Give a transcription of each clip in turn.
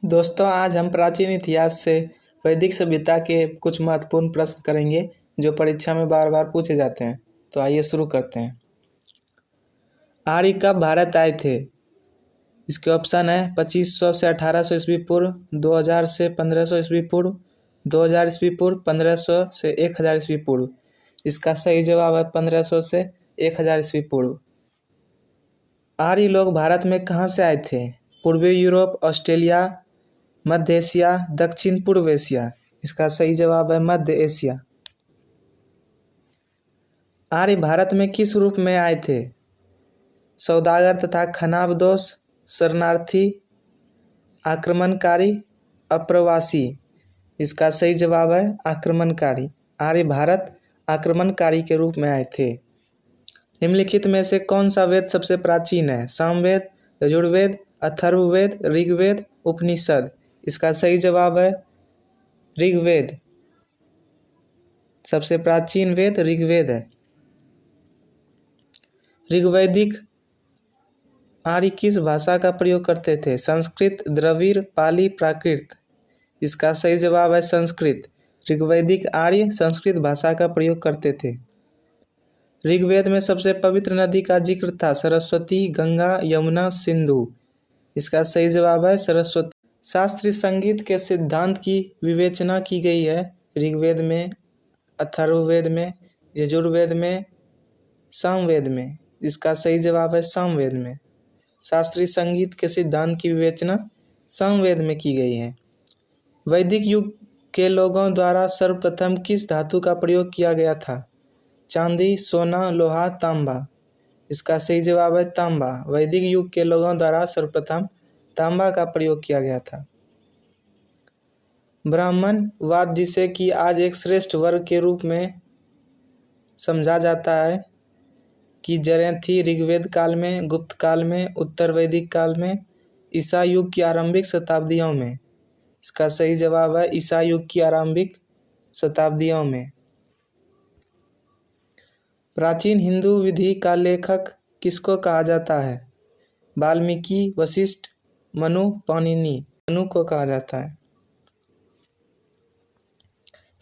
दोस्तों, आज हम प्राचीन इतिहास से वैदिक सभ्यता के कुछ महत्वपूर्ण प्रश्न करेंगे जो परीक्षा में बार बार पूछे जाते हैं। तो आइए शुरू करते हैं। आर्य कब भारत आए थे? इसके ऑप्शन है 2500 से 1800 ईस्वी पूर्व, 2000 से 1500 ईस्वी पूर्व, 2000 ईस्वी पूर्व, 1500 से 1000 ईस्वी पूर्व। इसका सही जवाब है 1500 से 1000 ईस्वी पूर्व। आर्य लोग भारत में कहाँ से आए थे? पूर्वी यूरोप, ऑस्ट्रेलिया, मध्य एशिया, दक्षिण पूर्व एशिया। इसका सही जवाब है मध्य एशिया। आर्य भारत में किस रूप में आए थे? सौदागर तथा खनाबदोश, शरणार्थी, आक्रमणकारी, अप्रवासी। इसका सही जवाब है आक्रमणकारी। आर्य भारत आक्रमणकारी के रूप में आए थे। निम्नलिखित में से कौन सा वेद सबसे प्राचीन है? सामवेद, यजुर्वेद, अथर्ववेद, ऋग्वेद, उपनिषद। इसका सही जवाब है ऋग्वेद। सबसे प्राचीन वेद ऋग्वेद है। ऋग्वैदिक आर्य किस भाषा का प्रयोग करते थे? संस्कृत, द्रविड़, पाली, प्राकृत। इसका सही जवाब है संस्कृत। ऋग्वैदिक आर्य संस्कृत भाषा का प्रयोग करते थे। ऋग्वेद में सबसे पवित्र नदी का जिक्र था? सरस्वती, गंगा, यमुना, सिंधु। इसका सही जवाब है सरस्वती। शास्त्रीय संगीत के सिद्धांत की विवेचना की गई है? ऋग्वेद में, अथर्ववेद में, यजुर्वेद में, सामवेद में। इसका सही जवाब है सामवेद में। शास्त्रीय संगीत के सिद्धांत की विवेचना सामवेद में की गई है। वैदिक युग के लोगों द्वारा सर्वप्रथम किस धातु का प्रयोग किया गया था? चांदी, सोना, लोहा, तांबा। इसका सही जवाब है तांबा। वैदिक युग के लोगों द्वारा सर्वप्रथम तांबा का प्रयोग किया गया था। ब्राह्मणवाद, जिसे कि आज एक श्रेष्ठ वर्ग के रूप में समझा जाता है, की जड़ें थी ऋग्वेद काल में, गुप्त काल में, उत्तर वैदिक काल में, ईसा युग की आरंभिक शताब्दियों में। इसका सही जवाब है ईसा युग की आरंभिक शताब्दियों में। प्राचीन हिंदू विधि का लेखक किसको कहा जाता है? वाल्मीकि, वशिष्ठ, मनु, पाणिनि। मनु को कहा जाता है।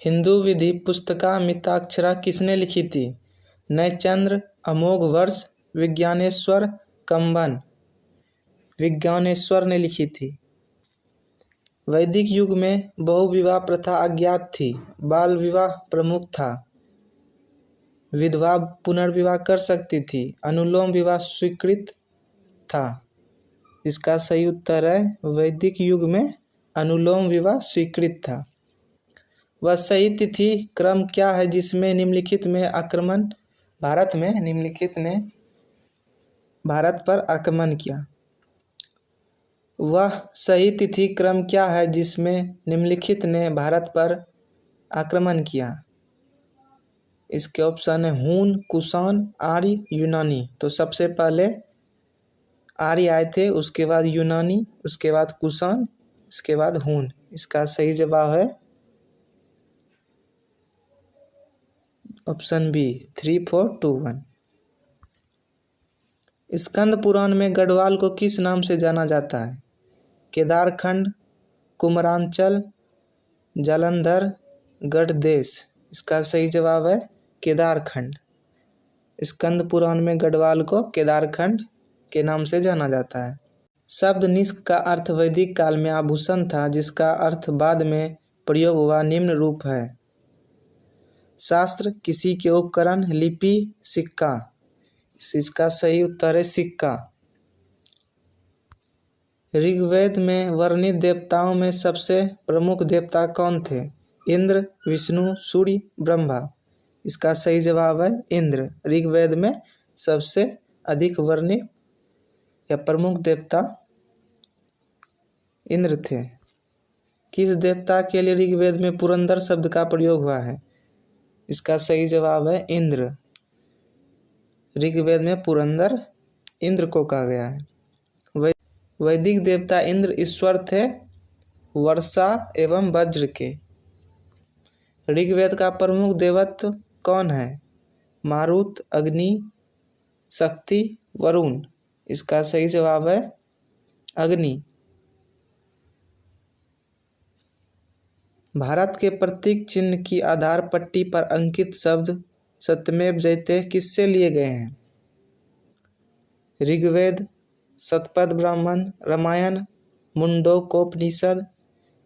हिंदू विधि पुस्तिका मिताक्षरा किसने लिखी थी? नयचंद्र, अमोघवर्ष, विज्ञानेश्वर, कंबन। विज्ञानेश्वर ने लिखी थी। वैदिक युग में बहुविवाह प्रथा अज्ञात थी, बाल विवाह प्रमुख था, विधवा पुनर्विवाह कर सकती थी, अनुलोम विवाह स्वीकृत था। इसका सही उत्तर है वैदिक युग में अनुलोम विवाह स्वीकृत था। वह सही तिथि क्रम क्या है जिसमें निम्नलिखित में आक्रमण भारत ने भारत पर आक्रमण किया? वह सही तिथि क्रम क्या है जिसमें निम्नलिखित ने भारत पर आक्रमण किया? इसके ऑप्शन है हून, कुषाण, आर्य, यूनानी। तो सबसे पहले आर्य आए थे, उसके बाद यूनानी, उसके बाद कुषाण, उसके बाद हून। इसका सही जवाब है ऑप्शन बी 3421। स्कंद पुराण में गढ़वाल को किस नाम से जाना जाता है? केदारखंड, कुमरांचल, जालंधर, गढ़देश। इसका सही जवाब है केदारखंड। स्कंद पुराण में गढ़वाल को केदारखंड के नाम से जाना जाता है। शब्द निष्क का अर्थ वैदिक काल में आभूषण था, जिसका अर्थ बाद में प्रयोग हुआ निम्न रूप है? शास्त्र, किसी के उपकरण, लिपि, सिक्का। इसका सही उत्तर है सिक्का। ऋग्वेद में वर्णित देवताओं में सबसे प्रमुख देवता कौन थे? इंद्र, विष्णु, सूर्य, ब्रह्मा। इसका सही जवाब है इंद्र। ऋग्वेद में सबसे अधिक वर्णित या प्रमुख देवता इंद्र थे। किस देवता के लिए ऋग्वेद में पुरंदर शब्द का प्रयोग हुआ है? इसका सही जवाब है इंद्र। ऋग्वेद में पुरंदर इंद्र को कहा गया है। वैदिक देवता इंद्र ईश्वर थे वर्षा एवं वज्र के। ऋग्वेद का प्रमुख देवत्व कौन है? मारुत, अग्नि, शक्ति, वरुण। इसका सही जवाब है अग्नि। भारत के प्रतीक चिन्ह की आधार पट्टी पर अंकित शब्द सत्यमेव जयते किससे लिए गए हैं? ऋग्वेद, शतपथ ब्राह्मण, रामायण, मुंडकोपनिषद।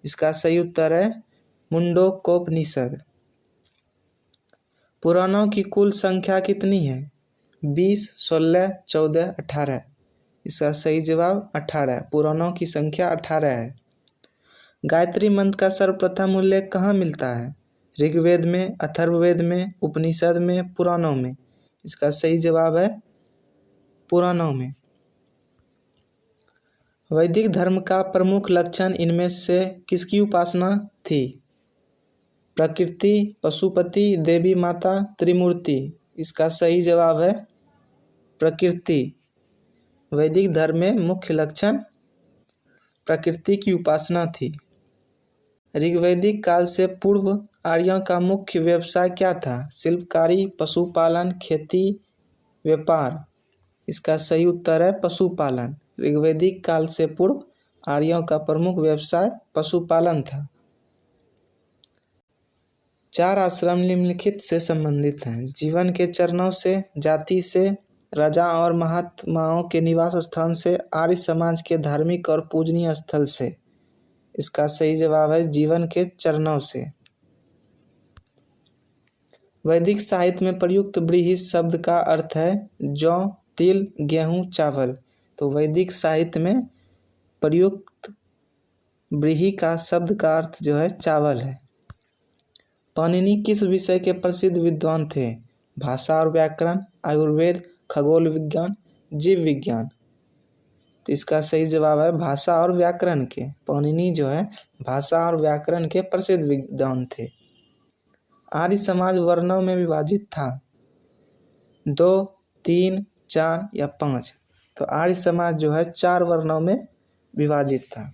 इसका सही उत्तर है मुंडकोपनिषद। पुराणों की कुल संख्या कितनी है? 20, 16, 14, 18। इसका सही जवाब 18। पुराणों की संख्या 18 है। गायत्री मंत्र का सर्वप्रथम उल्लेख कहाँ मिलता है? ऋग्वेद में, अथर्ववेद में, उपनिषद में, पुराणों में। इसका सही जवाब है पुराणों में। वैदिक धर्म का प्रमुख लक्षण इनमें से किसकी उपासना थी? प्रकृति, पशुपति, देवी माता, त्रिमूर्ति। इसका सही जवाब है प्रकृति। वैदिक धर्म में मुख्य लक्षण प्रकृति की उपासना थी। ऋग्वैदिक काल से पूर्व आर्यों का मुख्य व्यवसाय क्या था? शिल्पकारी, पशुपालन, खेती, व्यापार। इसका सही उत्तर है पशुपालन। ऋग्वैदिक काल से पूर्व आर्यों का प्रमुख व्यवसाय पशुपालन था। 4 आश्रम निम्नलिखित से संबंधित हैं: जीवन के चरणों से, जाति से, राजा और महात्माओं के निवास स्थान से, आर्य समाज के धार्मिक और पूजनीय स्थल से। इसका सही जवाब है जीवन के चरणों से। वैदिक साहित्य में प्रयुक्त व्रीहि शब्द का अर्थ है जौ, तिल, गेहूं, चावल। तो वैदिक साहित्य में प्रयुक्त व्रीहि का शब्द का अर्थ जो है चावल है। पाणिनि किस विषय के प्रसिद्ध विद्वान थे? भाषा और व्याकरण, आयुर्वेद, खगोल विज्ञान, जीव विज्ञान। तो इसका सही जवाब है भाषा और व्याकरण के। पाणिनि जो है भाषा और व्याकरण के प्रसिद्ध विद्वान थे। आर्य समाज वर्णों में विभाजित था? 2, 3, 4 या 5। तो आर्य समाज जो है 4 वर्णों में विभाजित था।